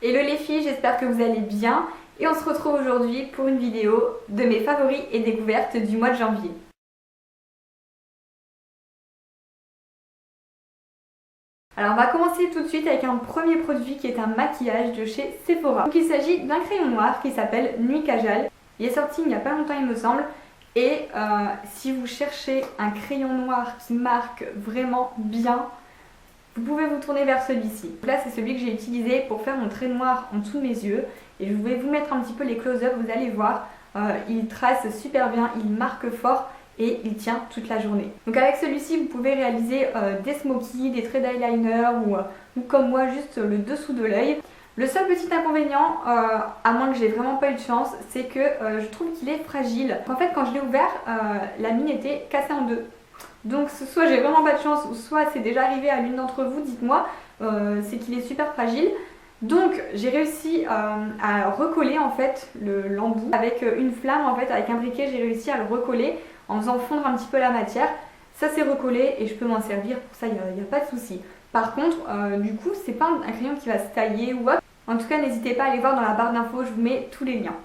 Hello les filles, j'espère que vous allez bien et on se retrouve aujourd'hui pour une vidéo de mes favoris et découvertes du mois de janvier. Alors on va commencer tout de suite avec un premier produit qui est un maquillage de chez Sephora. Donc il s'agit d'un crayon noir qui s'appelle Nuit Kajal. Il est sorti il n'y a pas longtemps il me semble. Et si vous cherchez un crayon noir qui marque vraiment bien, vous pouvez vous tourner vers celui-ci. Là c'est celui que j'ai utilisé pour faire mon trait noir en dessous de mes yeux. Et je vais vous mettre un petit peu les close-up, vous allez voir. Il trace super bien, il marque fort et il tient toute la journée. Donc avec celui-ci vous pouvez réaliser des smokies, des traits d'eyeliner ou comme moi juste le dessous de l'œil. Le seul petit inconvénient, à moins que j'ai vraiment pas eu de chance, c'est que je trouve qu'il est fragile. En fait quand je l'ai ouvert, la mine était cassée en deux. Donc soit j'ai vraiment pas de chance, ou soit c'est déjà arrivé à l'une d'entre vous, dites-moi, c'est qu'il est super fragile. Donc j'ai réussi à recoller en fait l'embout avec une flamme, en fait avec un briquet j'ai réussi à le recoller en faisant fondre un petit peu la matière. Ça s'est recollé et je peux m'en servir, pour ça il n'y a pas de souci. Par contre, du coup c'est pas un crayon qui va se tailler ou autre. En tout cas n'hésitez pas à aller voir dans la barre d'infos, je vous mets tous les liens.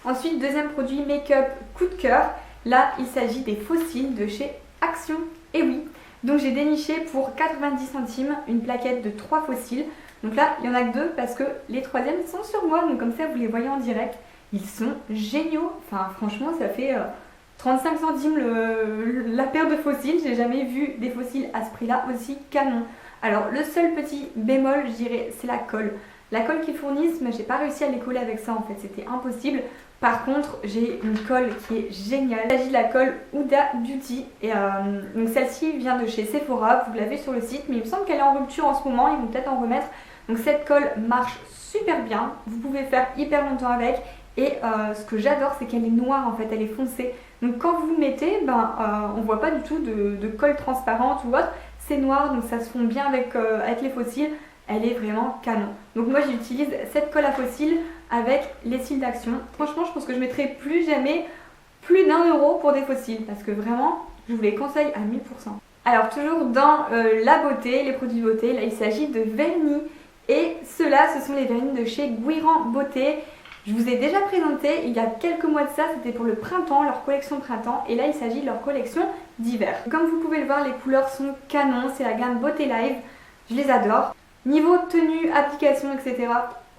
Ensuite deuxième produit make-up coup de cœur, là il s'agit des fossiles de chez Action, et oui. Donc j'ai déniché pour 90 centimes une plaquette de 3 fossiles. Donc là, il n'y en a que 2 parce que les troisièmes sont sur moi. Donc comme ça, vous les voyez en direct. Ils sont géniaux. Enfin, franchement, ça fait 35 centimes la paire de fossiles. J'ai jamais vu des fossiles à ce prix-là aussi canon. Alors, le seul petit bémol, je dirais, c'est la colle. La colle qu'ils fournissent, mais j'ai pas réussi à les coller avec ça en fait. C'était impossible. Par contre, j'ai une colle qui est géniale. Il s'agit de la colle Huda Beauty. Et donc celle-ci vient de chez Sephora. Vous l'avez sur le site, mais il me semble qu'elle est en rupture en ce moment. Ils vont peut-être en remettre. Donc cette colle marche super bien. Vous pouvez faire hyper longtemps avec. Et ce que j'adore, c'est qu'elle est noire en fait. Elle est foncée. Donc quand vous mettez, on voit pas du tout de colle transparente ou autre. C'est noir, donc ça se fond bien avec les fossiles. Elle est vraiment canon. Donc moi j'utilise cette colle à fossiles avec les cils d'Action. Franchement je pense que je mettrai plus jamais plus d'1 € pour des fossiles parce que vraiment je vous les conseille à 1000%. Alors toujours dans la beauté, les produits beauté, là il s'agit de vernis et ceux-là ce sont les vernis de chez Guiran Beauté. Je vous ai déjà présenté il y a quelques mois de ça, c'était pour le printemps, leur collection printemps et là il s'agit de leur collection d'hiver. Comme vous pouvez le voir les couleurs sont canon, c'est la gamme Beauté Live, je les adore. Niveau tenue, application, etc.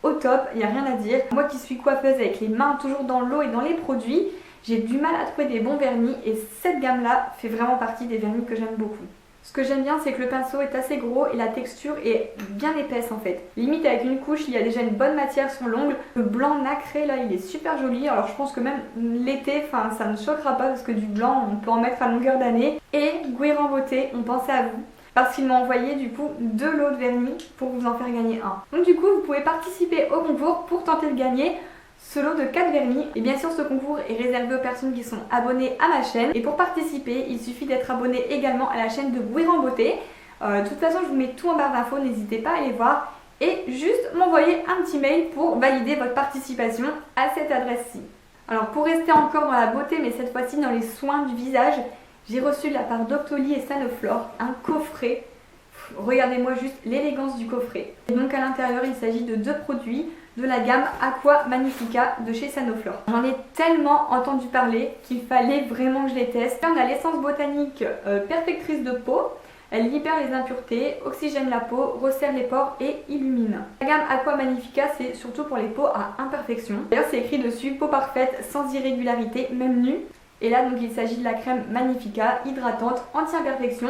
au top, il n'y a rien à dire. Moi qui suis coiffeuse avec les mains toujours dans l'eau et dans les produits, j'ai du mal à trouver des bons vernis et cette gamme-là fait vraiment partie des vernis que j'aime beaucoup. Ce que j'aime bien c'est que le pinceau est assez gros et la texture est bien épaisse en fait. Limite avec une couche, il y a déjà une bonne matière sur l'ongle. Le blanc nacré là, il est super joli. Alors je pense que même l'été, ça ne choquera pas parce que du blanc, on peut en mettre à longueur d'année. Et Guiran Beauté, on pensait à vous. Parce qu'il m'a envoyé du coup 2 lots de vernis pour vous en faire gagner un. Donc du coup vous pouvez participer au concours pour tenter de gagner ce lot de 4 vernis. Et bien sûr ce concours est réservé aux personnes qui sont abonnées à ma chaîne. Et pour participer il suffit d'être abonné également à la chaîne de Guiran Beauté. De toute façon je vous mets tout en barre d'infos, n'hésitez pas à aller voir. Et juste m'envoyer un petit mail pour valider votre participation à cette adresse-ci. Alors pour rester encore dans la beauté mais cette fois-ci dans les soins du visage, j'ai reçu de la part d'Octoly et Sanoflore un coffret. Regardez-moi juste l'élégance du coffret. Et donc à l'intérieur il s'agit de 2 produits de la gamme Aqua Magnifica de chez Sanoflore. J'en ai tellement entendu parler qu'il fallait vraiment que je les teste. On a l'essence botanique perfectrice de peau. Elle libère les impuretés, oxygène la peau, resserre les pores et illumine. La gamme Aqua Magnifica c'est surtout pour les peaux à imperfection. D'ailleurs c'est écrit dessus peau parfaite sans irrégularité même nue. Et là donc il s'agit de la crème Magnifica, hydratante, anti-imperfection.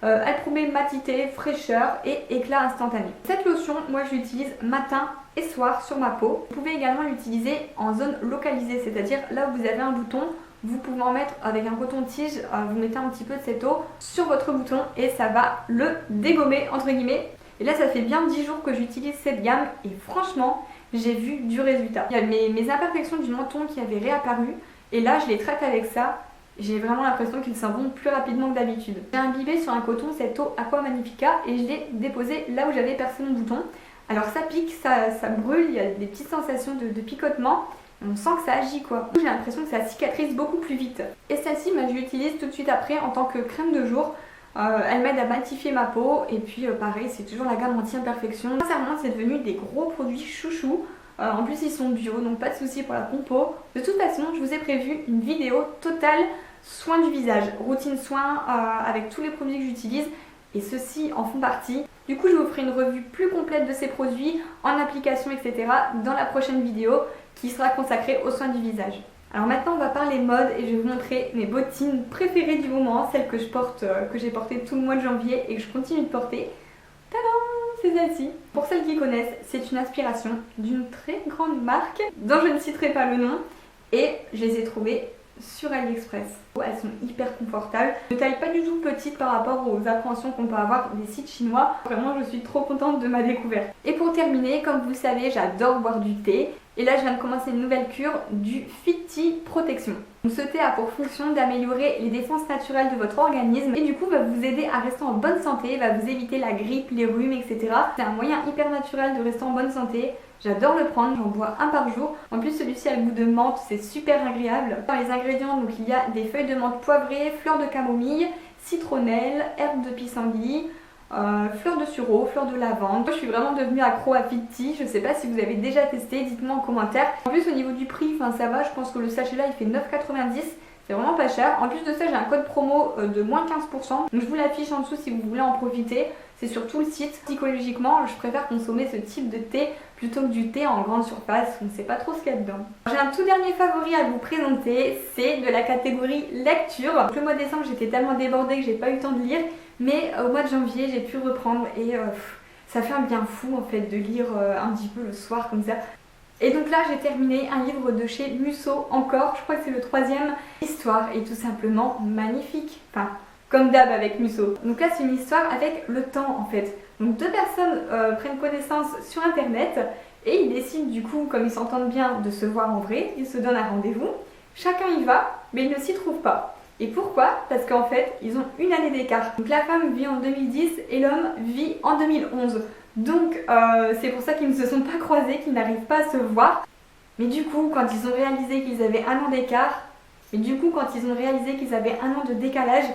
Elle promet matité, fraîcheur et éclat instantané. Cette lotion, moi je l'utilise matin et soir sur ma peau. Vous pouvez également l'utiliser en zone localisée, c'est-à-dire là où vous avez un bouton, vous pouvez en mettre avec un coton-tige, vous mettez un petit peu de cette eau sur votre bouton et ça va le dégommer entre guillemets. Et là ça fait bien 10 jours que j'utilise cette gamme et franchement j'ai vu du résultat. Il y a mes imperfections du menton qui avaient réapparu. Et là je les traite avec ça, j'ai vraiment l'impression qu'ils s'en vont plus rapidement que d'habitude. J'ai imbibé sur un coton cette eau Aqua Magnifica et je l'ai déposée là où j'avais percé mon bouton. Alors ça pique, ça brûle, il y a des petites sensations de picotement. On sent que ça agit quoi. J'ai l'impression que ça cicatrise beaucoup plus vite. Et celle-ci, je l'utilise tout de suite après en tant que crème de jour. Elle m'aide à matifier ma peau et puis pareil, c'est toujours la gamme anti-imperfection. Sincèrement, c'est devenu des gros produits chouchou. En plus, ils sont bio, donc pas de souci pour la compo. De toute façon, je vous ai prévu une vidéo totale soin du visage, routine soin avec tous les produits que j'utilise et ceux-ci en font partie. Du coup, je vous ferai une revue plus complète de ces produits en application, etc. dans la prochaine vidéo qui sera consacrée aux soins du visage. Alors maintenant, on va parler mode et je vais vous montrer mes bottines préférées du moment, celles que je porte, que j'ai portées tout le mois de janvier et que je continue de porter. Tadam! C'est celle-ci. Pour celles qui connaissent, c'est une inspiration d'une très grande marque dont je ne citerai pas le nom et je les ai trouvées sur AliExpress. Elles sont hyper confortables, de taille pas du tout petite par rapport aux appréhensions qu'on peut avoir des sites chinois. Vraiment, je suis trop contente de ma découverte. Et pour terminer, comme vous le savez, j'adore boire du thé. Et là, je viens de commencer une nouvelle cure du Fit Tea Protection. Donc, ce thé a pour fonction d'améliorer les défenses naturelles de votre organisme et du coup va vous aider à rester en bonne santé, va vous éviter la grippe, les rhumes, etc. C'est un moyen hyper naturel de rester en bonne santé. J'adore le prendre, j'en bois un par jour. En plus, celui-ci a le goût de menthe, c'est super agréable. Dans les ingrédients, donc il y a des feuilles de menthe poivrées, fleurs de camomille, citronnelle, herbes de pissenlit, fleurs de sureau, fleurs de lavande. Je suis vraiment devenue accro à Fit Tea. Je sais pas si vous avez déjà testé, dites-moi en commentaire. En plus, au niveau du prix, ça va, je pense que le sachet là il fait 9,90 €. C'est vraiment pas cher. En plus de ça, j'ai un code promo de moins 15%. Donc je vous l'affiche en dessous si vous voulez en profiter. C'est sur tout le site. Psychologiquement, je préfère consommer ce type de thé plutôt que du thé en grande surface. On ne sait pas trop ce qu'il y a dedans. J'ai un tout dernier favori à vous présenter. C'est de la catégorie lecture. Donc, le mois de décembre, j'étais tellement débordée que j'ai pas eu le temps de lire. Mais au mois de janvier, j'ai pu reprendre et ça fait un bien fou en fait de lire un petit peu le soir comme ça. Et donc là, j'ai terminé un livre de chez Musso encore, je crois que c'est le 3e. L'histoire est tout simplement magnifique. Enfin, comme d'hab avec Musso. Donc là, c'est une histoire avec le temps en fait. Donc deux personnes prennent connaissance sur internet et ils décident du coup, comme ils s'entendent bien, de se voir en vrai. Ils se donnent un rendez-vous. Chacun y va, mais ils ne s'y trouvent pas. Et pourquoi? Parce qu'en fait, ils ont une année d'écart. Donc la femme vit en 2010 et l'homme vit en 2011. Donc c'est pour ça qu'ils ne se sont pas croisés, qu'ils n'arrivent pas à se voir. Mais du coup, quand ils ont réalisé qu'ils avaient un an d'écart, de décalage,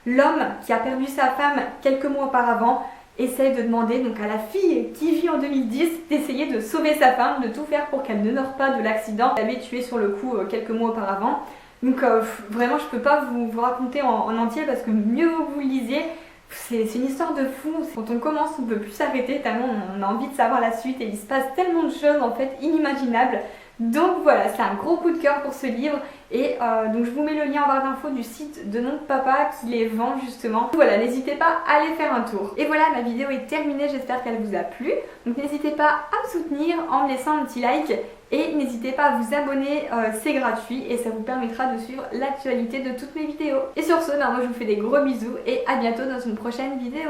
l'homme qui a perdu sa femme quelques mois auparavant essaye de demander donc à la fille qui vit en 2010 d'essayer de sauver sa femme, de tout faire pour qu'elle ne meure pas de l'accident qu'elle avait tué sur le coup quelques mois auparavant. Donc vraiment je peux pas vous raconter en entier parce que mieux vous le lisiez. C'est une histoire de fou. Quand on commence, on ne peut plus s'arrêter tellement on a envie de savoir la suite et il se passe tellement de choses en fait inimaginables. Donc voilà, c'est un gros coup de cœur pour ce livre et donc je vous mets le lien en barre d'infos du site de mon papa qui les vend justement. Voilà, n'hésitez pas à aller faire un tour. Et voilà, ma vidéo est terminée, j'espère qu'elle vous a plu. Donc n'hésitez pas à me soutenir en me laissant un petit like et n'hésitez pas à vous abonner, c'est gratuit et ça vous permettra de suivre l'actualité de toutes mes vidéos. Et sur ce, moi je vous fais des gros bisous et à bientôt dans une prochaine vidéo.